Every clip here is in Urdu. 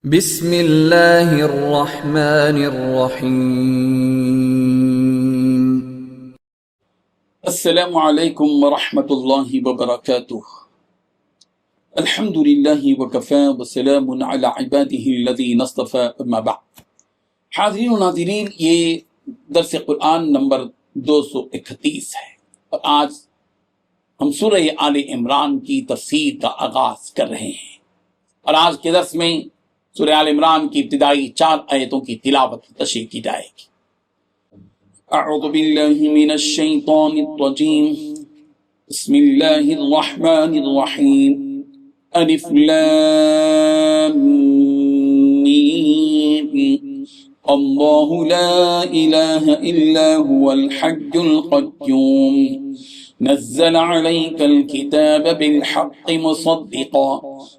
بسم اللہ الرحمن الرحیم۔ السلام علیکم ورحمۃ اللہ وبرکاتہ۔ الحمد للہ وکفی وسلام علی عبادہ الذین اصطفی، اما بعد۔ حاضرین و ناظرین، یہ درس قرآن نمبر 231 ہے، اور آج ہم سورہ آل عمران کی تفسیر کا آغاز کر رہے ہیں، اور آج کے درس میں سورہ آل عمران کی ابتدائی 4 آیتوں کی تلاوت تشریح کی جائے گی۔ اعوذ باللہ من الشیطان الرجیم، بسم اللہ الرحمن الرحیم، الف لام میم، اللہ لا الہ الا هو الحی القیوم، نزل عليك الكتاب بالحق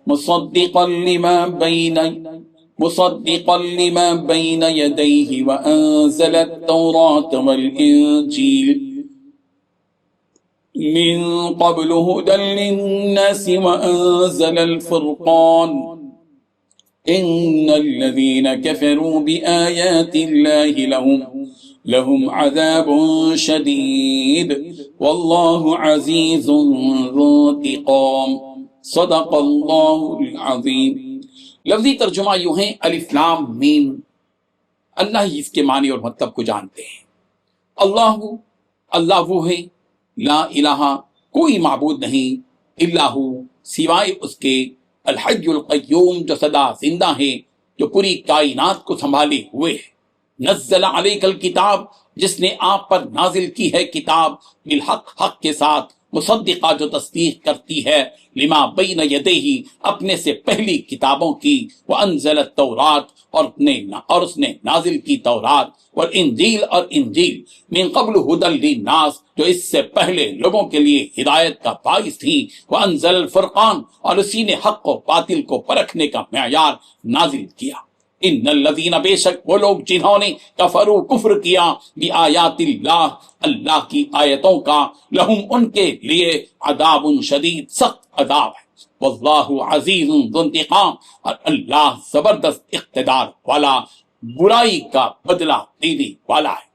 مصدقا لما بين يديه وأنزل التوراة والإنجيل من قبل هدى للناس وأنزل الفرقان إن الذين كفروا بآيات الله لهم عذاب شدید واللہ عزیز ذو انتقام، صدق اللہ العظیم۔ لفظی ترجمہ یوں ہے، الف لام میم، اللہ ہی اس کے معنی اور مطلب کو جانتے ہیں۔ اللہ وہ ہے، لا الہ کوئی معبود نہیں، الا ہو سوائے اس کے، الحی القیوم جو سدا زندہ ہے، جو پوری کائنات کو سنبھالے ہوئے ہے۔ نزل علیک الکتاب، جس نے آپ پر نازل کی ہے کتاب، بالحق حق کے ساتھ، مصدقہ جو تصدیق کرتی ہے، لما بین یدیہ اپنے سے پہلی کتابوں کی، وانزل التورات اور اس نے نازل کی تورات، والانجیل اور انجیل، من قبل ھدی للناس جو اس سے پہلے لوگوں کے لیے ہدایت کا باعث تھی، وانزل الفرقان اور اسی نے حق و باطل کو پرکھنے کا معیار نازل کیا۔ ان الذین بے شک وہ لوگ جنہوں نے کفروا کفر کیا، بآیات اللہ اللہ کی آیتوں کا، لہم ان کے لیے عذاب شدید سخت عذاب ہے، واللہ عزیز ذو انتقام اور اللہ زبردست اقتدار والا، برائی کا بدلہ دینے والا ہے۔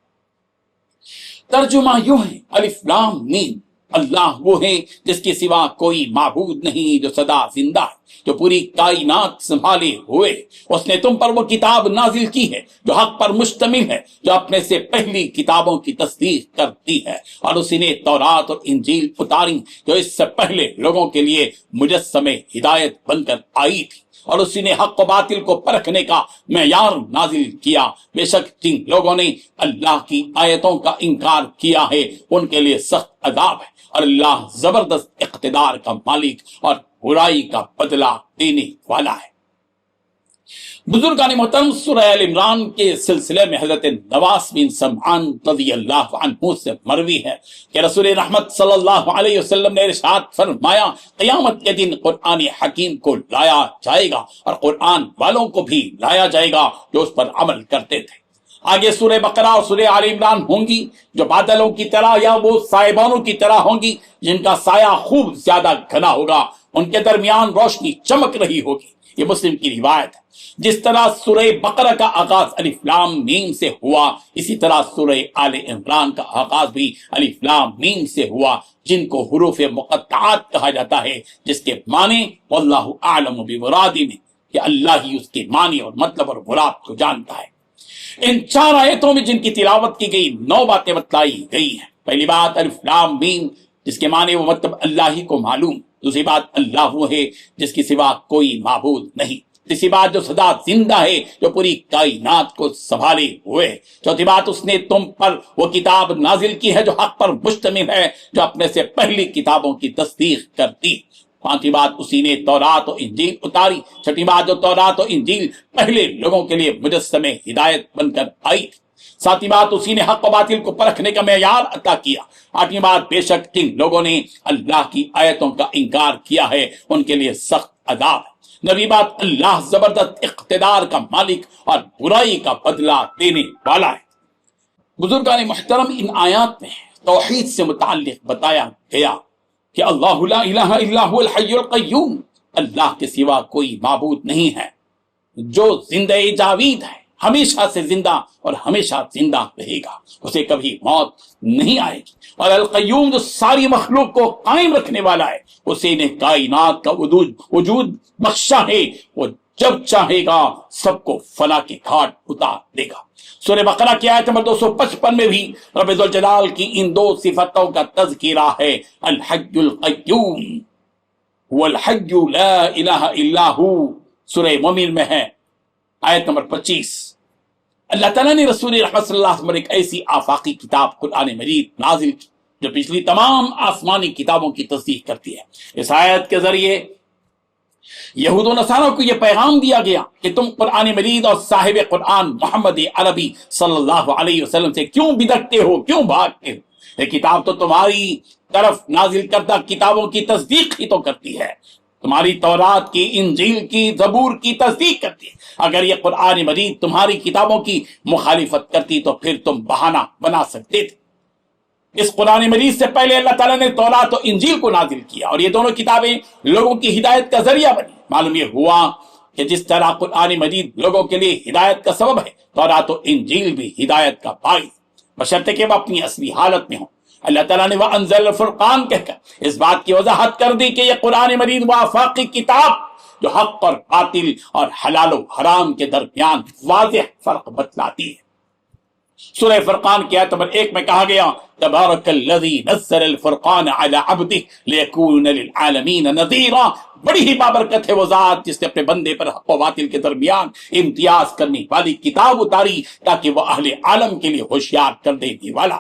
ترجمہ یوں ہے، الف لام میم، اللہ وہ ہے جس کے سوا کوئی معبود نہیں، جو سدا زندہ ہے، جو پوری کائنات سنبھالے ہوئے، اس نے تم پر وہ کتاب نازل کی ہے جو حق پر مشتمل ہے، جو اپنے سے پہلی کتابوں کی تصدیق کرتی ہے، اور اسی نے تورات اور انجیل اتاری جو اس سے پہلے لوگوں کے لیے مجسمے ہدایت بن کر آئی تھی، اور اسی نے حق و باطل کو پرکھنے کا معیار نازل کیا۔ بے شک جن لوگوں نے اللہ کی آیتوں کا انکار کیا ہے ان کے لیے سخت عذاب ہے، اور اللہ زبردست اقتدار کا مالک اور برائی کا بدلہ دینے والا ہے۔ بزرگان محترم، سورہ آل عمران کے سلسلے میں حضرت نواس بن سمعان رضی اللہ عنہ سے مروی ہے کہ رسول رحمت صلی اللہ علیہ وسلم نے ارشاد فرمایا، قیامت کے دن قرآن حکیم کو لایا جائے گا، اور قرآن والوں کو بھی لایا جائے گا جو اس پر عمل کرتے تھے۔ آگے سورہ بقرہ اور سورہ آل عمران ہوں گی جو بادلوں کی طرح یا وہ سائبانوں کی طرح ہوں گی جن کا سایہ خوب زیادہ گھنا ہوگا، ان کے درمیان روشنی چمک رہی ہوگی۔ یہ مسلم کی روایت ہے۔ جس طرح سورہ بقرہ کا آغاز الف لام میم سے ہوا، اسی طرح سورہ آل عمران کا آغاز بھی الف لام میم سے ہوا، جن کو حروف مقطعات کہا جاتا ہے، جس کے معنی واللہ اعلم بمرادہ میں، کہ اللہ ہی اس کے معنی اور مطلب اور مراد کو جانتا ہے۔ ان 4 آیتوں میں جن کی تلاوت کی گئی 9 باتیں بتلائی گئی ہیں۔ پہلی بات الف لام میم، جس کے معنی و مطلب اللہ ہی کو معلوم۔ دوسری بات اللہ وہ ہے جس کی سوا کوئی معبود نہیں۔ تیسری بات جو سدا زندہ ہے، جو پوری کائنات کو سنبھالے ہوئے۔ چوتھی بات اس نے تم پر وہ کتاب نازل کی ہے جو حق پر مشتمل ہے، جو اپنے سے پہلی کتابوں کی تصدیق کرتی۔ پانچویں بات اسی نے تورات و انجیل اتاری۔ چھٹی بات جو تورات و انجیل پہلے لوگوں کے لیے مجسمے ہدایت بن کر آئی تھی۔ ساتویں بات اسی نے حق و باطل کو پرکھنے کا معیار عطا کیا۔ آٹھویں بات بے شک جن لوگوں نے اللہ کی آیتوں کا انکار کیا ہے ان کے لیے سخت عذاب ہے۔ نویں بات اللہ زبردست اقتدار کا مالک اور برائی کا بدلہ دینے والا ہے۔ بزرگان محترم، ان آیات میں توحید سے متعلق بتایا گیا کہ اللہ لا الہ الا هو الحی القیوم، اللہ کے سوا کوئی معبود نہیں ہے، جو زندہ جاوید ہے، ہمیشہ سے زندہ اور ہمیشہ زندہ رہے گا، اسے کبھی موت نہیں آئے گی، اور القیوم جو ساری مخلوق کو قائم رکھنے والا ہے، اسے نے کائنات کا وجود بخشا ہے، وہ جب چاہے گا سب کو فنا کے گھاٹ اتار دے گا۔ سورہ بقرہ کی آیت نمبر 255 میں بھی رب ذوالجلال کی ان دو صفتوں کا تذکرہ ہے، الحی القیوم والحی لا الہ الا ہو، سورہ مومن میں ہے آیت نمبر 25۔ اللہ تعالیٰ نے رسول رحمت صلی اللہ علیہ وسلم ایک ایسی آفاقی کتاب قرآن مجید نازل کی جو پچھلی تمام آسمانی کتابوں کی تصدیق کرتی ہے۔ اس آیت کے ذریعے یہود و نصارہ کو یہ پیغام دیا گیا کہ تم قرآن مجید اور صاحب قرآن محمد عربی صلی اللہ علیہ وسلم سے کیوں بدکتے ہو، کیوں بھاگتے ہو؟ یہ کتاب تو تمہاری طرف نازل کردہ کتابوں کی تصدیق ہی تو کرتی ہے، تمہاری تورات کی، انجیل کی، زبور کی تصدیق کرتی ہے۔ اگر یہ قرآن مجید تمہاری کتابوں کی مخالفت کرتی تو پھر تم بہانہ بنا سکتے تھے۔ اس قرآن مجید سے پہلے اللہ تعالیٰ نے تورات و انجیل کو نازل کیا، اور یہ دونوں کتابیں لوگوں کی ہدایت کا ذریعہ بنی۔ معلوم یہ ہوا کہ جس طرح قرآن مجید لوگوں کے لیے ہدایت کا سبب ہے، تورات و انجیل بھی ہدایت کا باعث، بشرطے کہ وہ اپنی اصلی حالت میں ہوں۔ اللہ تعالیٰ نے وَأَنزَلَ الْفُرْقَانَ کہہ کر اس بات کی وضاحت کر دی کہ یہ قرآن مجید وہ آفاقی کتاب جو حق اور باطل اور حلال و حرام کے درمیان واضح فرق بتلاتی ہے۔ سورہ فرقان کی آیت نمبر 1 میں کہا گیا، تبارک الذی نزل الفرقان علی عبدہ لیکون للعالمین نذیرا، بڑی ہی بابرکت ہے وہ ذات جس نے اپنے بندے پر حق و باطل کے درمیان امتیاز کرنے والی کتاب اتاری تاکہ وہ اہل عالم کے لیے ہوشیار کر دینے والا۔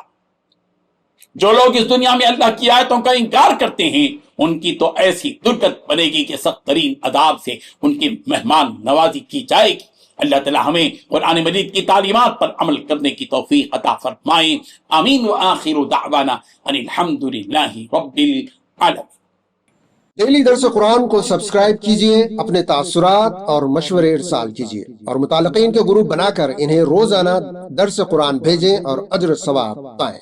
جو لوگ اس دنیا میں اللہ کی آیتوں کا انکار کرتے ہیں ان کی تو ایسی درگت بنے گی کہ سخت ترین عذاب سے ان کی مہمان نوازی کی جائے گی۔ اللہ تعالی ہمیں قرآن مجید کی تعلیمات پر عمل کرنے کی توفیق عطا فرمائے، آمین۔ وآخر دعوانا ان الحمد للہ رب العالمین۔ ڈیلی درس قرآن کو سبسکرائب کیجئے، اپنے تاثرات اور مشورے ارسال کیجئے، اور متعلقین کے گروپ بنا کر انہیں روزانہ درس قرآن بھیجیں اور اجر ثواب پائیں۔